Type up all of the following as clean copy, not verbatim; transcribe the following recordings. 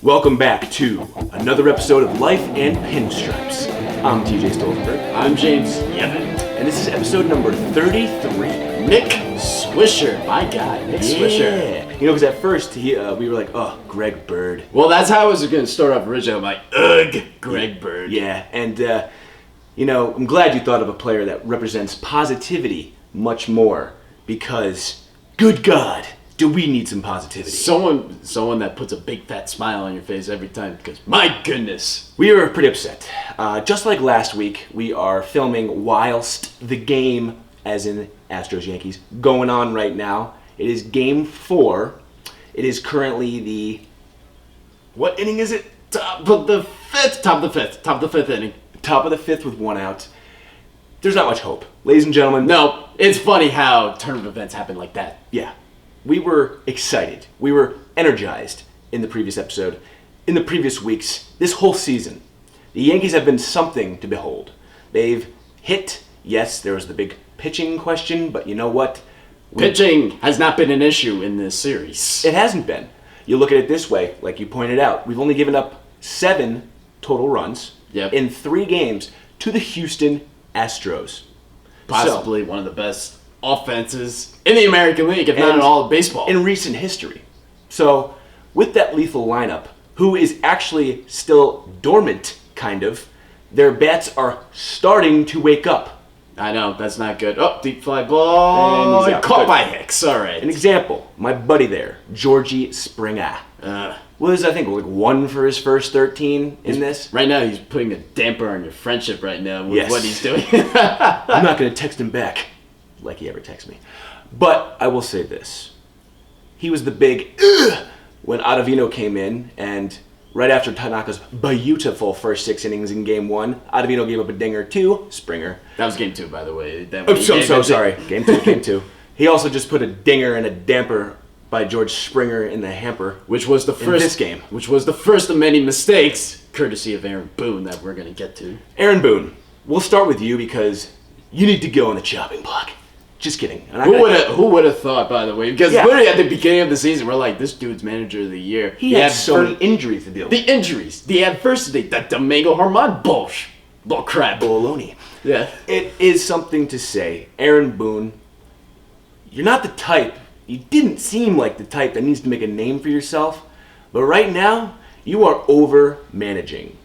Welcome back to another episode of Life and Pinstripes. I'm TJ Stolzenberg. I'm James Yevon. And this is episode number 33. Nick Swisher, my guy, Nick Swisher. You know, because at first we were like, oh, Greg Bird. Well, that's how I was going to start off originally. I'm like, ugh, Greg Bird. Yeah, and I'm glad you thought of a player that represents positivity much more because, good God, do we need some positivity. Someone that puts a big fat smile on your face every time because, my goodness. We were pretty upset. Just like last week, we are filming whilst the game, as in Astros Yankees, going on right now. It is game 4. It is currently the... What inning is it? Top of the fifth inning. Top of the 5th with 1 out. There's not much hope. Ladies and gentlemen. No, it's funny how turn of events happen like that. Yeah. We were excited. We were energized in the previous episode. In the previous weeks, this whole season, the Yankees have been something to behold. They've hit, yes, there was the big pitching question, but you know what? Pitching has not been an issue in this series. It hasn't been. You look at it this way, like you pointed out, we've only given up 7 total runs in 3 games to the Houston Astros. Possibly one of the best offenses in the American League, if not in all of baseball. In recent history. So, with that lethal lineup, who is actually still dormant, kind of, their bats are starting to wake up. I know, that's not good. Oh, deep fly ball. And he's caught by Hicks. All right. An example, my buddy there, Georgie Springer. Was, I think, like 1 for his first 13 in this. Right now, he's putting a damper on your friendship right now with what he's doing. I'm not going to text him back like he ever texts me. But I will say this. He was the big when Ottavino came in, and right after Tanaka's beautiful first 6 innings in game 1, Ottavino gave up a dinger to Springer. That was game 2, by the way. I'm so sorry. Game 2. He also just put a dinger and a damper by George Springer in the hamper, which was the first in this game. Which was the first of many mistakes, courtesy of Aaron Boone, that we're going to get to. Aaron Boone, we'll start with you because you need to go on the chopping block. Just kidding. Who would have thought, by the way? Because literally at the beginning of the season, we're like, this dude's manager of the year. He had so many injuries to deal with. The injuries, the adversity, that Domingo Germán bullshit. Bull crap. Baloney. Yeah. It is something to say. Aaron Boone, you're not the type, you didn't seem like the type that needs to make a name for yourself, but right now, you are over-managing.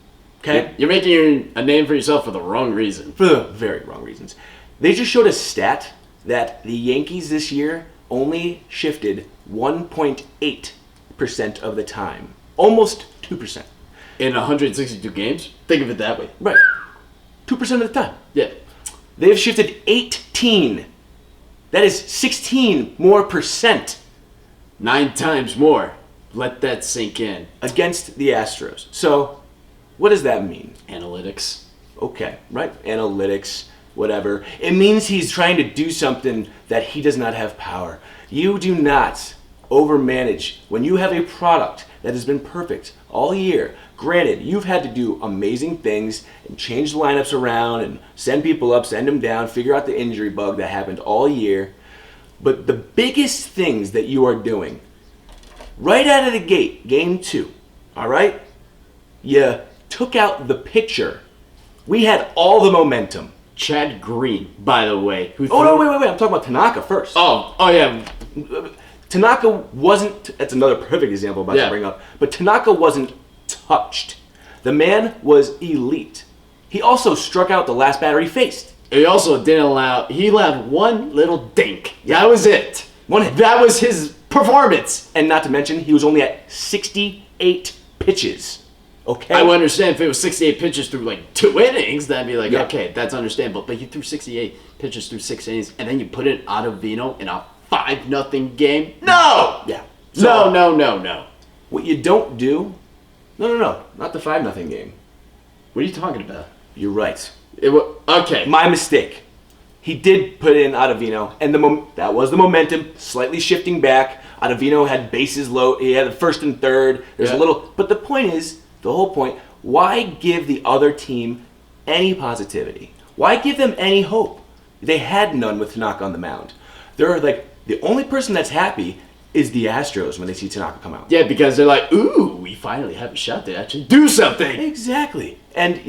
Okay? You're making a name for yourself for the wrong reason. For the very wrong reasons. They just showed a stat that the Yankees this year only shifted 1.8% of the time. Almost 2%. In 162 games? Think of it that way. Right. 2% of the time. Yeah. They've shifted 18. That is 16 more percent. 9 times more. Let that sink in. Against the Astros. So, what does that mean? Analytics. Okay, right? Analytics, whatever. It means he's trying to do something that he does not have power. You do not overmanage when you have a product that has been perfect all year. Granted, you've had to do amazing things and change the lineups around and send people up, send them down, figure out the injury bug that happened all year. But the biggest things that you are doing, right out of the gate, game 2, all right? You took out the pitcher. We had all the momentum. Chad Green, by the way. Wait. I'm talking about Tanaka first. Oh yeah. Tanaka wasn't, that's another perfect example I'm about to bring up, but Tanaka wasn't touched. The man was elite. He also struck out the last batter he faced. He also he allowed one little dink. That was it. One hit. That was his performance. And not to mention, he was only at 68 pitches. Okay? I would understand if it was 68 pitches through like 2 innings, that'd be like, okay, that's understandable. But you threw 68 pitches through 6 innings, and then you put in Ottavino in a 5-0 game? No! Yeah. So, no. What you don't do... No. Not the 5-0 game. What are you talking about? You're right. Okay. My mistake. He did put in Ottavino, and that was the momentum, slightly shifting back. Ottavino had bases low. He had the first and third. There's a little... But the point is, the whole point, why give the other team any positivity? Why give them any hope? They had none with Tanaka on the mound. They're like, the only person that's happy is the Astros when they see Tanaka come out. Yeah, because they're like, ooh, we finally have a shot to actually do something. Exactly. And,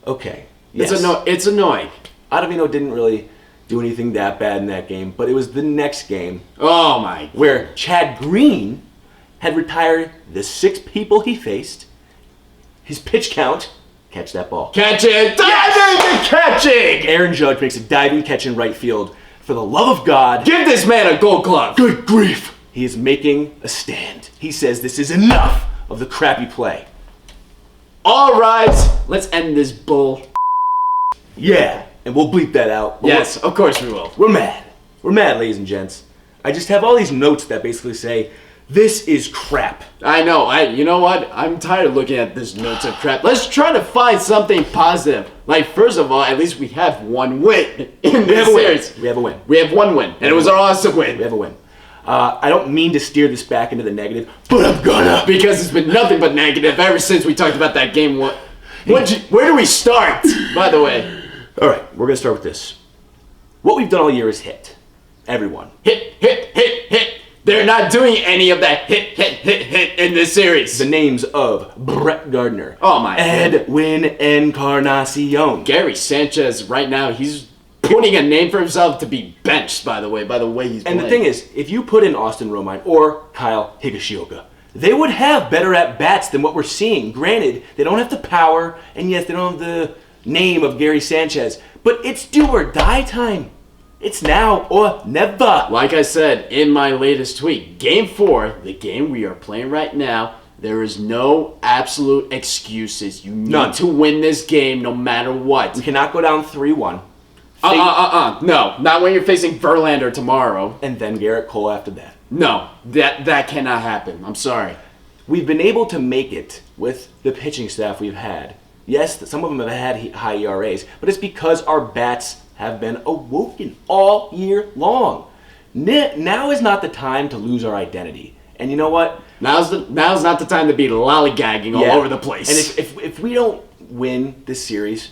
okay. Yes. It's annoying. Ottavino didn't really do anything that bad in that game, but it was the next game Oh, my. where Chad Green had retired the 6 people he faced. His pitch count, catch that ball. Catch it. Diving and catching. Aaron Judge makes a diving catch in right field. For the love of God, Give this man a gold glove. good grief, he is making a stand. He says this is enough of the crappy play. All rise. Let's end this bull. Yeah, and we'll bleep that out. But Yes, of course we will. We're mad. We're mad, ladies and gents. I just have all these notes that basically say, this is crap. I know. You know what? I'm tired of looking at this notes of crap. Let's try to find something positive. Like, first of all, at least we have one win in this series. We have a win. We have one win, and it was our awesome win. We have a win. I don't mean to steer this back into the negative, but I'm gonna. Because it's been nothing but negative ever since we talked about that game. Where do we start, by the way? All right, we're gonna start with this. What we've done all year is hit. Everyone. Hit, hit, hit, hit. They're not doing any of that hit, hit, hit, hit in this series. The names of Brett Gardner. Oh my God. Edwin Encarnacion. Gary Sanchez, right now, he's putting a name for himself to be benched, by the way he's And playing. the thing is, if you put in Austin Romine or Kyle Higashioka, they would have better at-bats than what we're seeing. Granted, they don't have the power, and yes, they don't have the name of Gary Sanchez, but it's do or die time. It's now or never. Like I said in my latest tweet, Game 4, the game we are playing right now, there is no absolute excuses. You need None. to win this game no matter what. We cannot go down 3-1. No, not when you're facing Verlander tomorrow. And then Garrett Cole after that. No, that cannot happen. I'm sorry. We've been able to make it with the pitching staff we've had. Yes, some of them have had high ERAs, but it's because our bats have been awoken all year long. Now is not the time to lose our identity. And you know what? Now's not the time to be lollygagging all over the place. And if we don't win this series,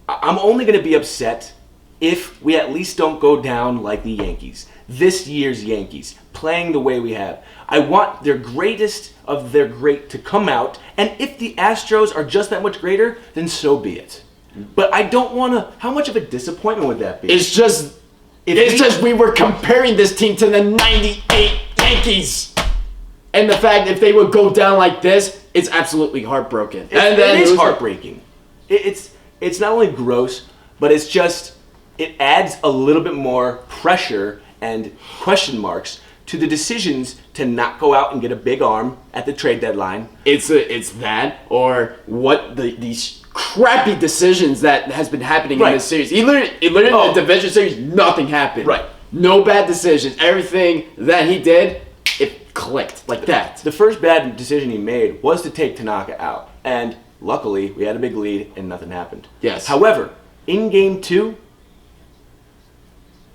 I'm only going to be upset if we at least don't go down like the Yankees. This year's Yankees, playing the way we have. I want their greatest of their great to come out, and if the Astros are just that much greater, then so be it. But I don't want to... How much of a disappointment would that be? It's just we were comparing this team to the 98 Yankees. And the fact if they would go down like this, it's absolutely heartbroken. It is heartbreaking. It's not only gross, but it's just... It adds a little bit more pressure and question marks to the decisions to not go out and get a big arm at the trade deadline. It's that, or what these crappy decisions that has been happening in this series. In the division series, nothing happened. Right. No bad decisions. Everything that he did, it clicked like that. The first bad decision he made was to take Tanaka out. And luckily, we had a big lead and nothing happened. Yes. However, in Game 2,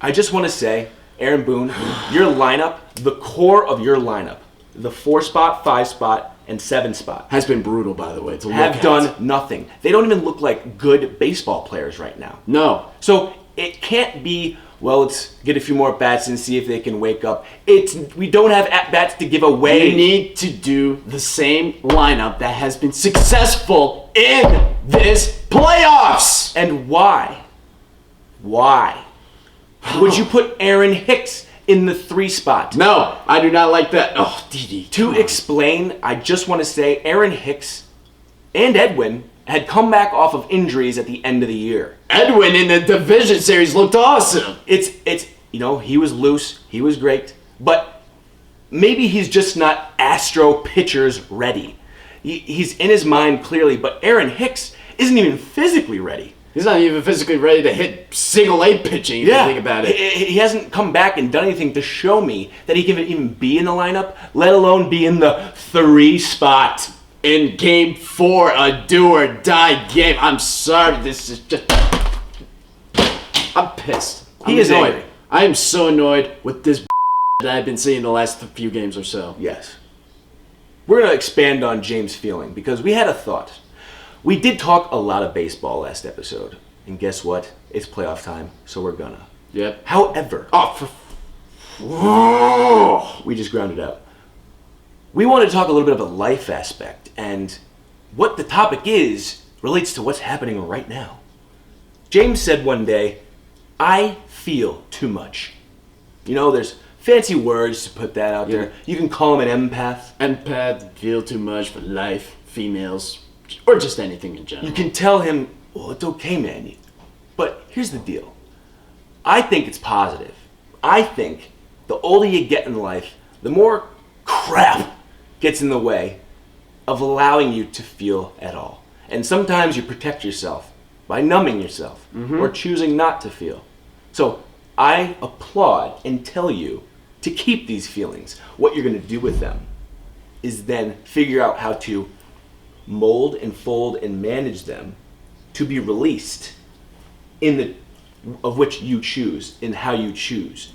I just want to say, Aaron Boone, your lineup, the core of your lineup, the 4-spot, 5-spot, and 7-spot, Has been brutal, by the way, to look have at. done nothing. They don't even look like good baseball players right now. No. So it can't be, well, let's get a few more bats and see if they can wake up. We don't have at-bats to give away. You need to do the same lineup that has been successful in this playoffs. And why? Why? Would you put Aaron Hicks in the 3-spot? No, I do not like that. Oh, Didi. To explain, I just want to say Aaron Hicks and Edwin had come back off of injuries at the end of the year. Edwin in the division series looked awesome. It's he was loose, he was great, but maybe he's just not Astro pitchers ready. He's in his mind clearly, but Aaron Hicks isn't even physically ready. He's not even physically ready to hit single-A pitching if you think about it. He hasn't come back and done anything to show me that he can even be in the lineup, let alone be in the 3-spot. In Game 4, a do-or-die game. I'm sorry, this is just... I'm pissed. He is annoyed. angry. I am so annoyed with this that I've been seeing the last few games or so. Yes. We're going to expand on James' feeling because we had a thought. We did talk a lot of baseball last episode. And guess what? It's playoff time, so we're gonna. Yep. However, We just ground it out. We want to talk a little bit of a life aspect, and what the topic is relates to what's happening right now. James said one day, I feel too much. You know, there's fancy words to put that out there. You can call him an empath. Empath, feel too much for life, females, or just anything in general. You can tell him, well, it's okay, man. But here's the deal. I think it's positive. I think the older you get in life, the more crap gets in the way of allowing you to feel at all. And sometimes you protect yourself by numbing yourself or choosing not to feel. So I applaud and tell you to keep these feelings. What you're going to do with them is then figure out how to mold and fold and manage them to be released in the of which you choose, in how you choose,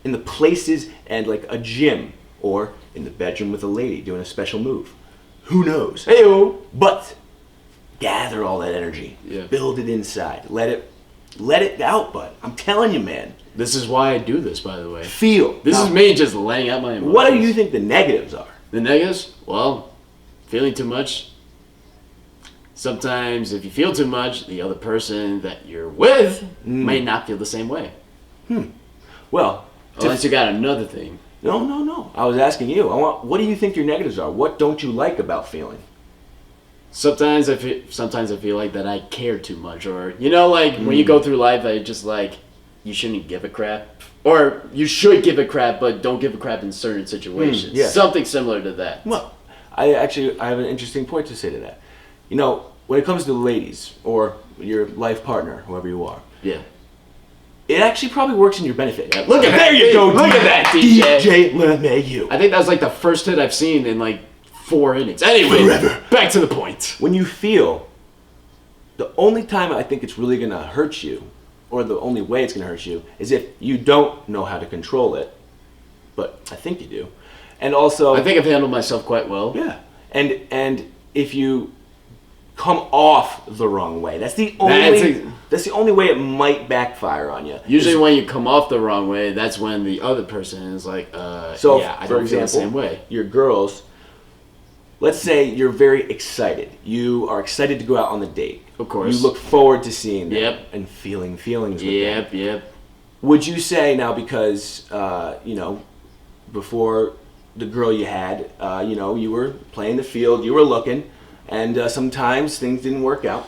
in the places and like a gym or in the bedroom with a lady doing a special move. Who knows? Hey-o. But gather all that energy, build it inside, let it out, bud. I'm telling you, man. This is why I do this, by the way. Feel. This is me just laying out my emotions. What do you think the negatives are? The negatives? Well, feeling too much. Sometimes if you feel too much, the other person that you're with may not feel the same way. Well, unless you got another thing. No. I was asking you. What do you think your negatives are? What don't you like about feeling? Sometimes I feel like that I care too much, or like when you go through life, I just like you shouldn't give a crap, or you should give a crap, but don't give a crap in certain situations. Something similar to that. Well, I have an interesting point to say to that. You know, when it comes to the ladies or your life partner, whoever you are, it actually probably works in your benefit. Look at there you go. Look at that, DJ LeMahieu. I think that was like the first hit I've seen in like 4 innings. Anyway, back to the point. When you feel, the only time I think it's really going to hurt you, or the only way it's going to hurt you, is if you don't know how to control it. But I think you do. And also, I think I've handled myself quite well. Yeah. And if you come off the wrong way, that's the only way it might backfire on you. Usually when you come off the wrong way, that's when the other person is like, I don't feel the same way. Your girls, let's say you're very excited. You are excited to go out on the date. Of course. You look forward to seeing them and feeling feelings with them. Yep. Would you say now, because, before the girl you had, you were playing the field, you were looking, and sometimes things didn't work out.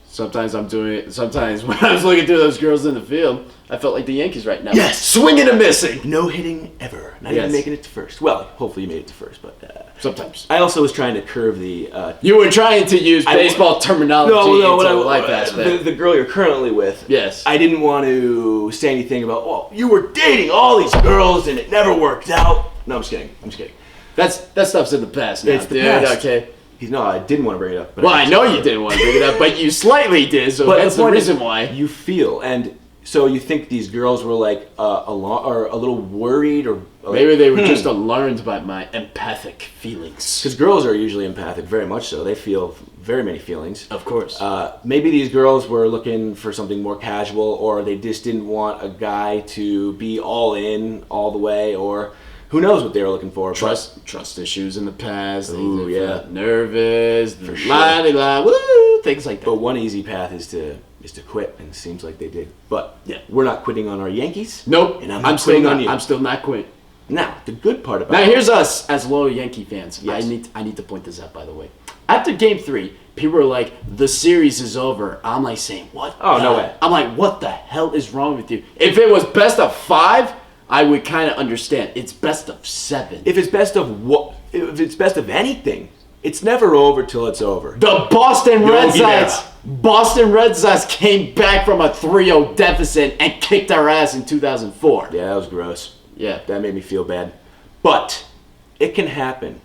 Sometimes when I was looking through those girls in the field, I felt like the Yankees right now. Yes! Swinging and missing! No hitting ever. Not even making it to first. Well, hopefully you made it to first, but... sometimes. I also was trying to curve the... you were trying to use baseball terminology into the life aspect. The girl you're currently with. Yes. I didn't want to say anything about, you were dating all these girls and it never worked out. No, I'm just kidding. That stuff's in the past now, it's the past. Okay. No, I didn't want to bring it up. Well, I know you didn't want to bring it up, but you slightly did, so that's the reason why. You feel, and so you think these girls were like a little worried, or maybe they were just alarmed by my empathic feelings. Because girls are usually empathic, very much so. They feel very many feelings. Of course. Maybe these girls were looking for something more casual, or they just didn't want a guy to be all in, all the way, or... Who knows what they were looking for? Trust issues in the past. Ooh, yeah. Nervous. For sure. Woo, things like that. But one easy path is to quit, and it seems like they did. But we're not quitting on our Yankees. Nope. And I'm quitting on you. I'm still not quitting. Now, the good part about Now, here's us as loyal Yankee fans. Yes. I need to point this out, by the way. After Game 3, people were like, the series is over. I'm like saying, what? Oh, no way. I'm like, what the hell is wrong with you? If it was best of 5... I would kind of understand. It's best of 7. If it's best of what? If it's best of anything, it's never over till it's over. The Boston Red Sox came back from a 3-0 deficit and kicked our ass in 2004. Yeah, that was gross. Yeah. That made me feel bad. But it can happen.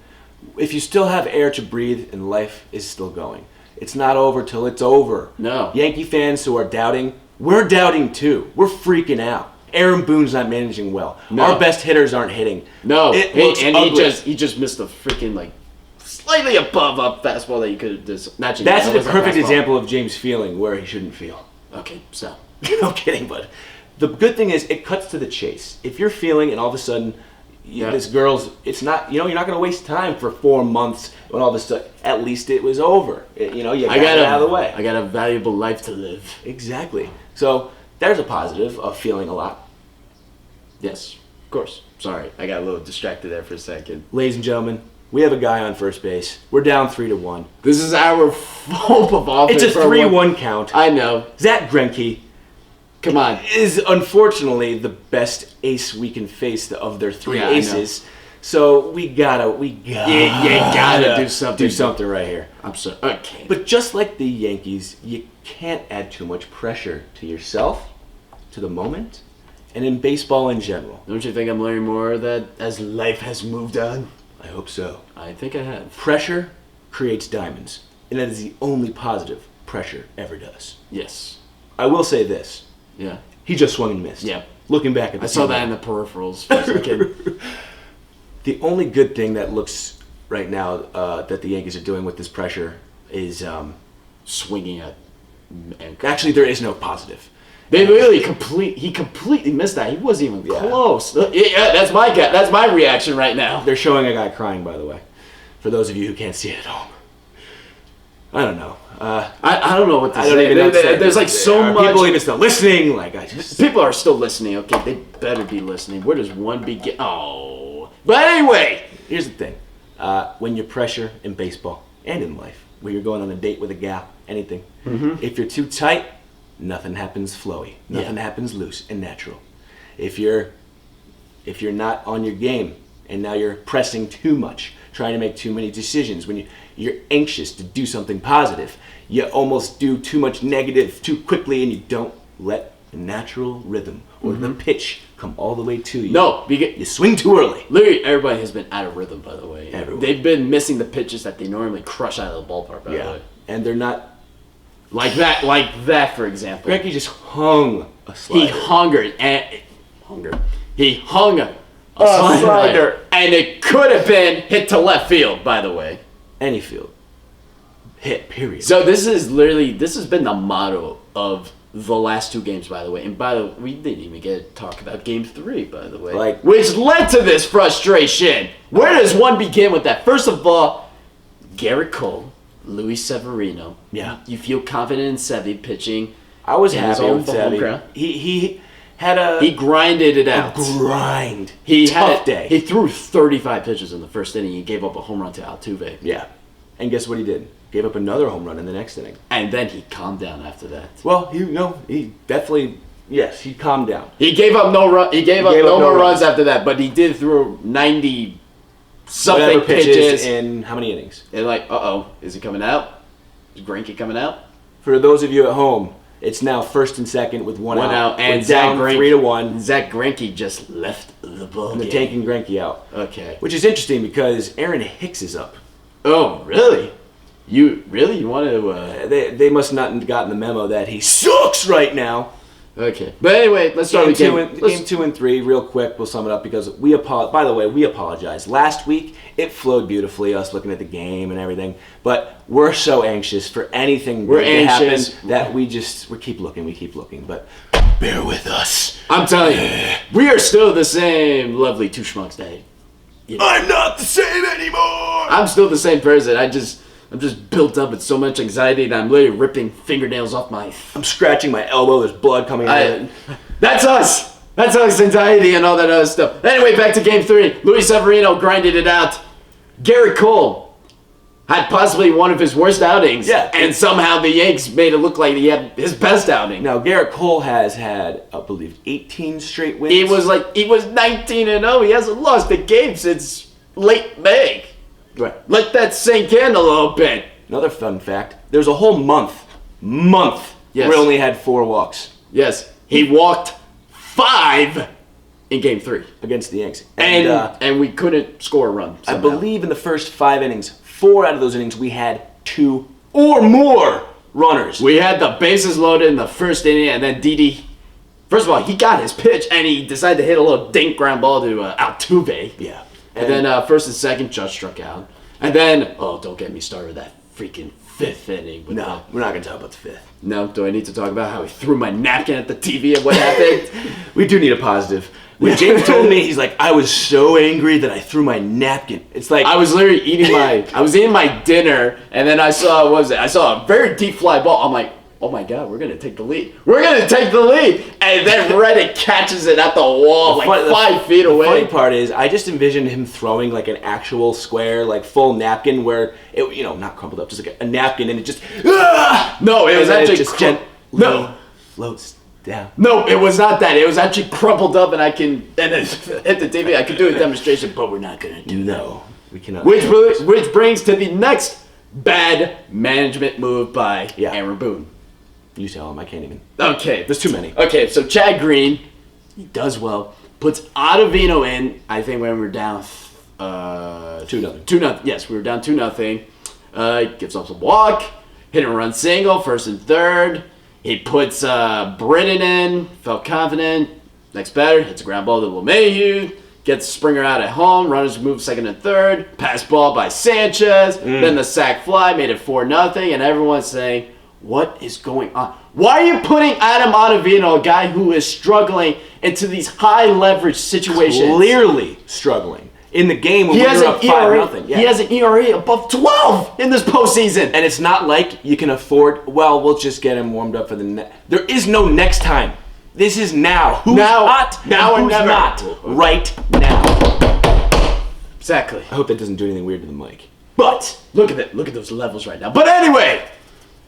If you still have air to breathe and life is still going. It's not over till it's over. No. Yankee fans who are doubting, we're doubting too. We're freaking out. Aaron Boone's not managing well. No. Our best hitters aren't hitting. No, He just missed a freaking like slightly above up fastball that you could have just. That's the perfect example of James feeling where he shouldn't feel. Okay, stop. No kidding, bud. the good thing is it cuts to the chase. If you're feeling and all of a sudden this girl's, it's not, you're not going to waste time for 4 months when all of a sudden, at least it was over. You got it out of the way. I got a valuable life to live. Exactly. So there's a positive of feeling a lot. Yes, of course. Sorry, I got a little distracted there for a second. Ladies and gentlemen, we have a guy on first base. We're down 3-1. This is our hope of offense. It's a 3-1 count. I know. Zach Greinke, come on, is unfortunately the best ace we can face of their 3 aces. So we gotta you gotta do something. Do something right here. I'm sorry. Okay. But just like the Yankees, you can't add too much pressure to yourself, to the moment, and in baseball in general. Don't you think I'm learning more of that as life has moved on? I hope so. I think I have. Pressure creates diamonds, and that is the only positive pressure ever does. Yes. I will say this. Yeah. He just swung and missed. Yeah. Looking back at I saw that in the peripherals for a second. The only good thing that looks right now that the Yankees are doing with this pressure is swinging at. Actually, there is no positive. They really he completely missed that. He wasn't even close. Yeah, that's my guess. That's my reaction right now. They're showing a guy crying, by the way. For those of you who can't see it at home. I don't know. I don't know what to say. There's like so much. People even still listening. People are still listening. Okay, they better be listening. Where does one begin? Oh. But anyway. Here's the thing. When you pressure in baseball and in life, where you're going on a date with a gal, anything, if you're too tight, nothing happens flowy. Nothing happens loose and natural. If you're not on your game and now you're pressing too much, trying to make too many decisions, when you're anxious to do something positive, you almost do too much negative too quickly and you don't let the natural rhythm or the pitch come all the way to you. No, you swing too early. Literally, everybody has been out of rhythm, by the way. Everyone. They've been missing the pitches that they normally crush out of the ballpark, by the way. And they're not... Like that, for example. Greinke just hung a slider. He hung a slider. And it could have been hit to left field, by the way. Any field. Hit, period. So this has been the motto of the last 2 games, by the way. And by the way, we didn't even get to talk about game 3, by the way. Which led to this frustration. Where does one begin with that? First of all, Garrett Cole. Luis Severino. Yeah. You feel confident in Sevy pitching. I was happy with Sevy. He had he grinded it out. Grind. Tough day. He threw 35 pitches in the first inning. He gave up a home run to Altuve. Yeah. And guess what he did? Gave up another home run in the next inning. And then he calmed down after that. Well, he definitely, yes, he calmed down. He gave up no run. He gave up no more runs after that, but he did throw 90 something pitches in how many innings? And is he coming out? Is Greinke coming out? For those of you at home, it's now first and second with one out. And down 3-1. Zach Greinke just left the ball. And they're taking Greinke out. Okay. Which is interesting because Aaron Hicks is up. Oh, really? You want to? They must not have gotten the memo that he sucks right now. Okay, but anyway, let's start with game 2 and 3 real quick. We'll sum it up because we apologize. Last week it flowed beautifully, us looking at the game and everything. But we're so anxious for anything to happen that we keep looking. But bear with us. I'm telling you, we are still the same lovely two schmucks day. I'm not the same anymore. I'm still the same person. I'm just built up with so much anxiety that I'm literally ripping fingernails off I'm scratching my elbow. There's blood coming out of it. That's us. That's us, anxiety and all that other stuff. Anyway, back to game 3. Luis Severino grinded it out. Garrett Cole had possibly one of his worst outings. Yeah. And somehow the Yanks made it look like he had his best outing. Now, Garrett Cole has had, I believe, 18 straight wins. He was 19-0. He hasn't lost a game since late May. Right. Let that sink in a little bit. Another fun fact, there's a whole month where he only had 4 walks. Yes. He walked 5 in game 3. Against the Yanks. And we couldn't score a run. Somehow. I believe in the first 5 innings, 4 out of those innings, we had 2 or more runners. We had the bases loaded in the first inning, and then Didi, first of all, he got his pitch, and he decided to hit a little dink ground ball to Altuve. Yeah. And then first and second, Judge struck out. And then, don't get me started with that freaking 5th inning. No, we're not going to talk about the 5th. No? Do I need to talk about how he threw my napkin at the TV and what happened? We do need a positive. When James told me, he's like, I was so angry that I threw my napkin. It's like I was literally eating my dinner, and then I saw a very deep fly ball. I'm like, oh my god, we're gonna take the lead. And then Reddit catches it at the wall, 5 feet away. The funny part is, I just envisioned him throwing like an actual square, like full napkin, where it, not crumpled up, just like a napkin, and it just. No, it was actually just floats down. No, it was not that. It was actually crumpled up, and then hit the TV. I could do a demonstration, but we're not gonna do that. No, we cannot. Which brings to the next bad management move by Aaron Boone. You tell him. I can't even. Okay. There's too many. Okay, so Chad Green, he does well. Puts Ottavino in, I think when we're down 2-0. 2-0. Yes, we were down 2-0. Gives up a walk. Hit and run single, first and third. He puts Britton in. Felt confident. Next batter, hits a ground ball to LeMahieu. Gets Springer out at home. Runners move second and third. Pass ball by Sanchez. Then the sac fly made it 4-0. And everyone's saying, what is going on? Why are you putting Adam Ottavino, a guy who is struggling, into these high leverage situations? Clearly struggling. In the game when we were up 5-0. He has an ERA above 12 in this postseason. And it's not like you can afford, we'll just get him warmed up for the next. There is no next time. This is now. Who's hot now and or who's never. not right now. Exactly. I hope that doesn't do anything weird to the mic. But look at those levels right now. But anyway.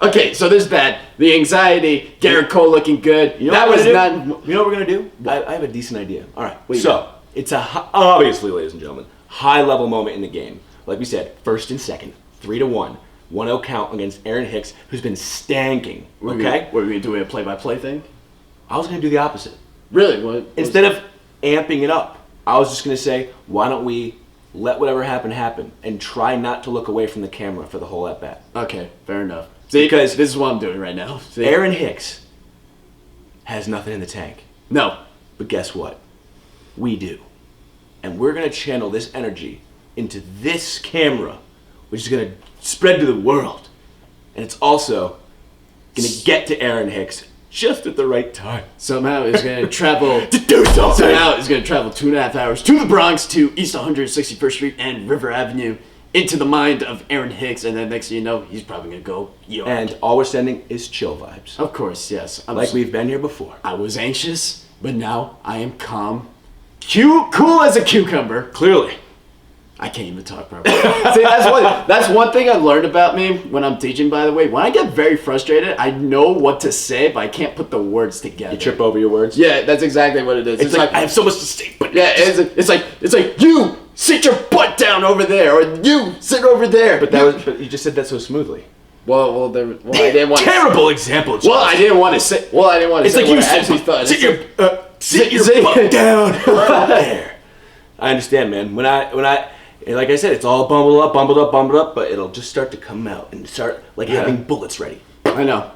Okay, so there's that. The anxiety, Garrett Cole looking good. You know what we're going to do? I have a decent idea. All right. It's obviously, ladies and gentlemen, high-level moment in the game. Like we said, first and second, 3-1, 1-0 count against Aaron Hicks, who's been stanking. Okay? What are we going to do? A play-by-play thing? I was going to do the opposite. Really? Instead of amping it up, I was just going to say, why don't we let whatever happen and try not to look away from the camera for the whole at-bat. Okay, fair enough. See, because this is what I'm doing right now. See? Aaron Hicks has nothing in the tank. No. But guess what? We do. And we're going to channel this energy into this camera, which is going to spread to the world. And it's also going to get to Aaron Hicks just at the right time. Somehow it's going to travel to do something. Somehow it's going to travel 2.5 hours to the Bronx, to East 161st Street and River Avenue, into the mind of Aaron Hicks, and then next thing you know, he's probably going to go yard. And all we're sending is chill vibes. Of course, yes. We've been here before. I was anxious, but now I am calm. Cool as a cucumber. Clearly. I can't even talk properly. See, that's one thing I learned about me when I'm teaching, by the way. When I get very frustrated, I know what to say, but I can't put the words together. You trip over your words? Yeah, that's exactly what it is. It's like I have so much to say, but yeah, it's like you sit your butt down over there, or you sit over there. But you just said that so smoothly. Well, I didn't want terrible example. Well, I didn't want to say. It's like you sit your butt down over there. I understand, man. When I like I said, it's all bumbled up, but it'll just start to come out and start having bullets ready. I know.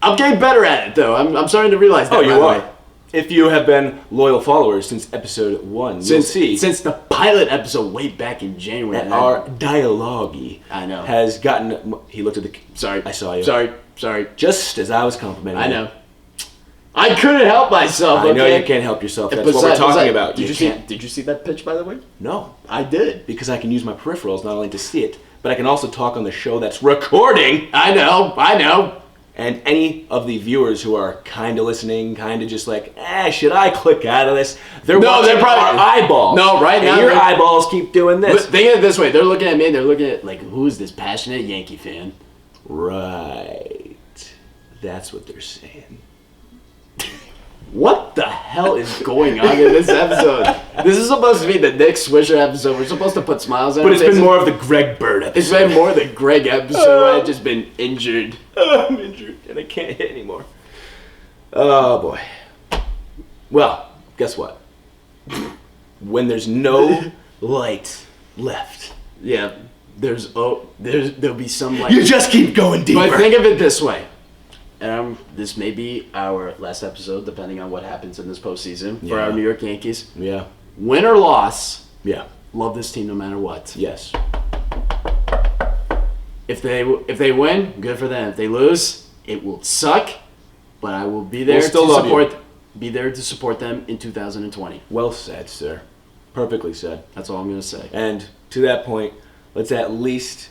I'm getting better at it, though. I'm starting to realize that. Oh, you are. If you have been loyal followers since episode 1, you'll see. Since the pilot episode way back in January. That our dialogue has gotten... He looked at the... Sorry. I saw you. Sorry. Just as I was complimenting I know. I couldn't help myself. I know you can't help yourself. That's what we're talking about. Did you see that pitch, by the way? No. I did. Because I can use my peripherals not only to see it, but I can also talk on the show that's recording. I know. And any of the viewers who are kind of listening, kind of just like, should I click out of this? They're watching our eyeballs. No, right now. Your eyeballs keep doing this. Think of it this way. They're looking at me, they're looking at, who is this passionate Yankee fan? Right. That's what they're saying. What the hell is going on in this episode? This is supposed to be the Nick Swisher episode. We're supposed to put smiles on But it's been more of the Greg Bird episode. It's been more of the Greg episode where I've just been injured. I'm injured and I can't hit anymore. Oh, boy. Well, guess what? When there's no light left. Yeah, there'll be some light. You just keep going deeper. But think of it this way. This may be our last episode, depending on what happens in this postseason for our New York Yankees. Yeah. Win or loss. Yeah. Love this team no matter what. Yes. If they win, good for them. If they lose, it will suck. But I will be there be there to support them in 2020. Well said, sir. Perfectly said. That's all I'm gonna say. And to that point, let's at least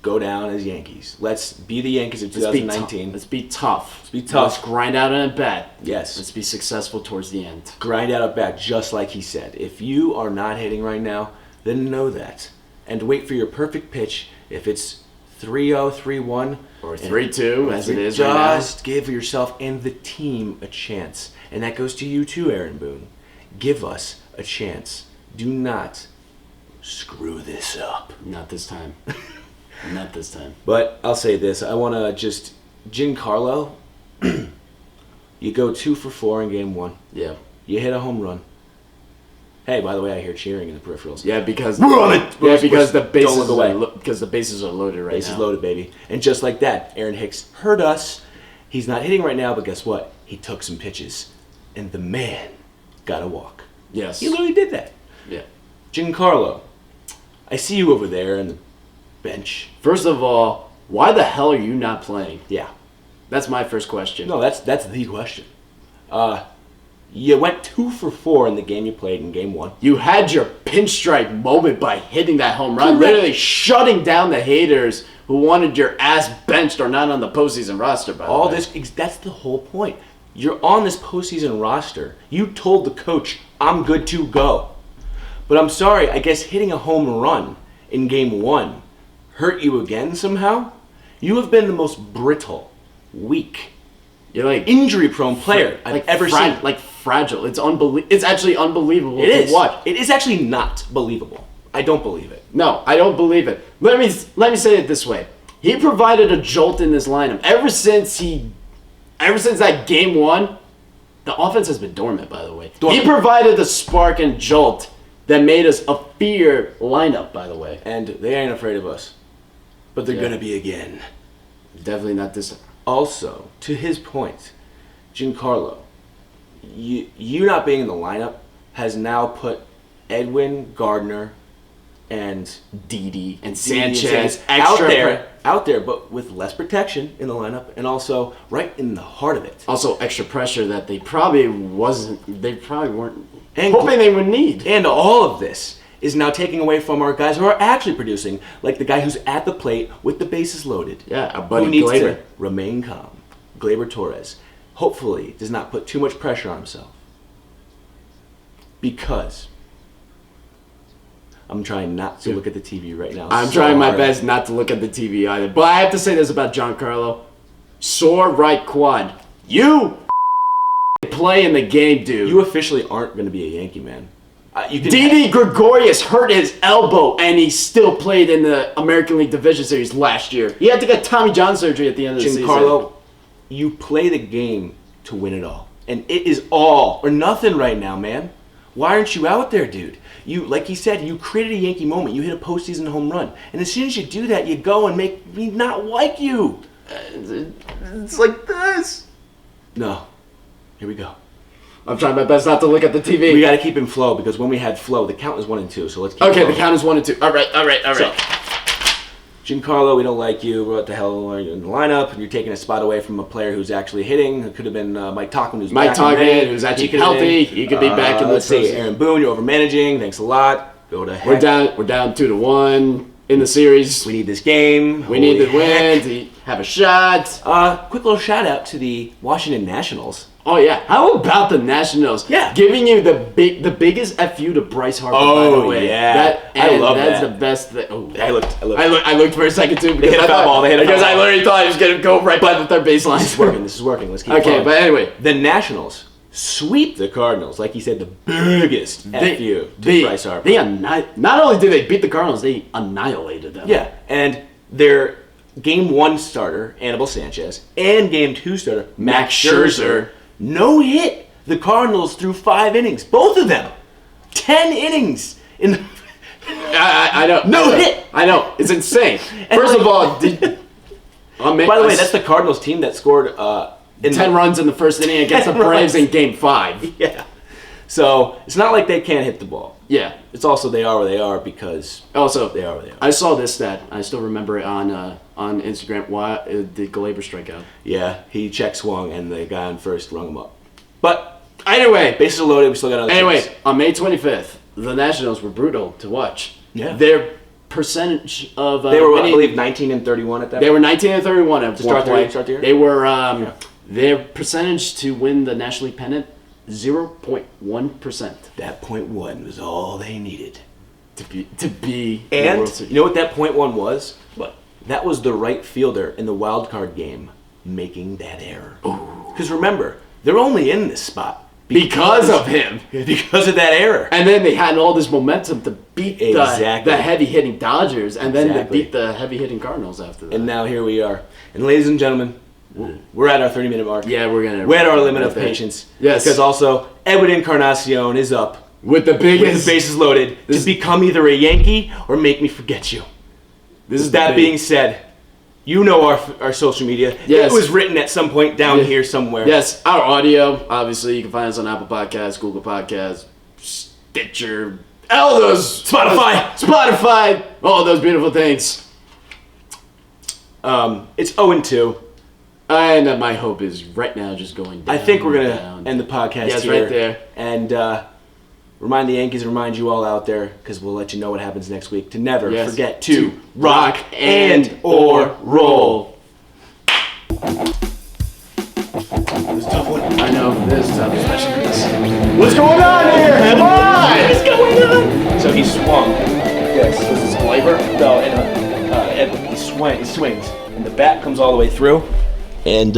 go down as Yankees. Let's be the Yankees of 2019. Let's be tough. Let's be tough. Let's grind out an at-bat. Yes. Let's be successful towards the end. Grind out a bat, just like he said. If you are not hitting right now, then know that. And wait for your perfect pitch. If it's 3-0, 3-1, or 3-2, as it is right now. Just give yourself and the team a chance. And that goes to you too, Aaron Boone. Give us a chance. Do not screw this up. Not this time. Not this time. But I'll say this. I want to just... Giancarlo, you go 2 for 4 in game 1. Yeah. You hit a home run. Hey, by the way, I hear cheering in the peripherals. Yeah, because we're on it. Because the bases don't look away. Because the bases are loaded right now. Bases loaded, baby. And just like that, Aaron Hicks heard us. He's not hitting right now, but guess what? He took some pitches, and the man got a walk. Yes. He literally did that. Yeah. Giancarlo, I see you over there in the bench. First of all, why the hell are you not playing? Yeah. That's my first question. No, that's the question. You went 2 for 4 in the game you played in game 1. You had your pinstripe moment by hitting that home run, Correct. literally shutting down the haters who wanted your ass benched or not on the postseason roster. By the way. That's the whole point. You're on this postseason roster. You told the coach, "I'm good to go." But I'm sorry, I guess hitting a home run in game 1 hurt you again somehow. You have been the most brittle, weak, You're like injury-prone player I've ever seen. Like fragile. It's actually unbelievable It to watch. It is actually not believable. I don't believe it. No, I don't believe it. Let me say it this way. He provided a jolt in this lineup. Ever since that game 1, the offense has been dormant, by the way. Dormant. He provided the spark and jolt that made us a fear lineup, by the way. And they ain't afraid of us. But they're going to be again. Definitely not this. Also, to his point, Giancarlo, you not being in the lineup has now put Edwin, Gardner, and Didi and Didi Sanchez out there, but with less protection in the lineup, and also right in the heart of it. Also, extra pressure that they probably weren't And hoping they would need. And all of this is now taking away from our guys who are actually producing, like the guy who's at the plate with the bases loaded. Yeah, our buddy who needs Gleyber. to remain calm. Gleyber Torres, hopefully, does not put too much pressure on himself. Because I'm trying not to look at the TV right now. I'm trying my best not to look at the TV either. But I have to say this about Giancarlo. Sore right quad. You play in the game, dude. You officially aren't going to be a Yankee, man. Didi Gregorius hurt his elbow, and he still played in the American League Division Series last year. He had to get Tommy John surgery at the end of the season. Giancarlo, you play the game to win it all. And it is all or nothing right now, man. Why aren't you out there, dude? You, like he said, you created a Yankee moment. You hit a postseason home run. And as soon as you do that, you go and make me not like you. It's like this. No. Here we go. I'm trying my best not to look at the TV. We got to keep in flow because when we had flow, the count was 1 and 2. So let's keep Okay, flowing. the count is 1 and 2. All right. So, Giancarlo, we don't like you. What the hell are you in the lineup? You're taking a spot away from a player who's actually hitting. It could have been Mike Tauchman, who's back in May. who's actually healthy. He could be back in the Let's see, Aaron Boone, you're overmanaging. Thanks a lot. Go to heck. We're down 2-1 in the series. We need this game. We need to win to have a shot. Quick little shout out to the Washington Nationals. Oh yeah, how about the Nationals? Yeah, giving you the biggest FU to Bryce Harper. By the way, yeah, I love that. That's the best thing. Oh, I looked for a second too because I literally thought I was gonna go right by the third baseline. This is working. Let's keep okay, going. But anyway, the Nationals sweep the Cardinals, like you said, the biggest FU to Bryce Harper. Not only did they beat the Cardinals, they annihilated them. Yeah, and their Game 1 starter, Anibal Sanchez, and Game 2 starter, Max Scherzer, no hit the Cardinals through 5 innings. Both of them. 10 innings. I know. No hit. I know. It's insane. First of all, by the way, that's the Cardinals team that scored 10 runs in the first inning against the Braves in Game 5. Yeah. So, it's not like they can't hit the ball. Yeah. It's also they are where they are because Also, they are where they are. I saw this stat. I still remember it on Instagram. Why did Glaber strike out? Yeah, he check swung and the guy on first rung him up. But anyway, bases are loaded. We still got other Anyway, things. on May 25th, the Nationals were brutal to watch. Yeah. Their percentage of They were, I believe, 19 and 31 at that. they were 19 and 31 at one start the year- point. start the year? They were their percentage to win the National League pennant 0.1%. That .1 was all they needed. To be in the And World Series. you know what that .1 was? What? That was the right fielder in the wild card game making that error. Because remember, they're only in this spot because of him. because of that error. And then they had all this momentum to beat Exactly. the heavy-hitting Dodgers, and then Exactly. to beat the heavy-hitting Cardinals after that. And now here we are. And ladies and gentlemen, we're at our 30-minute mark. yeah, we're We're at our limit of Okay. patience. Yes. Because also, Edwin Encarnacion is up with the with biggest the bases loaded to become either a Yankee or make me forget you. This is That being said, you know our social media. Yes. It was written at some point down Yeah. here somewhere. Yes, our audio. Obviously, you can find us on Apple Podcasts, Google Podcasts, Stitcher, all those Spotify, all those beautiful things. It's 0-2. And my hope is right now just going down. I think we're going down. to end the podcast Yes, here. right there. And remind the Yankees, remind you all out there, because we'll let you know what happens next week, to never Yes. forget to rock and or roll. This tough one. I know this is tough, especially for this. What's going on here? Come on! What's going on? So he swung. Yes. Was this a labor? No, and he swings, and the bat comes all the way through, and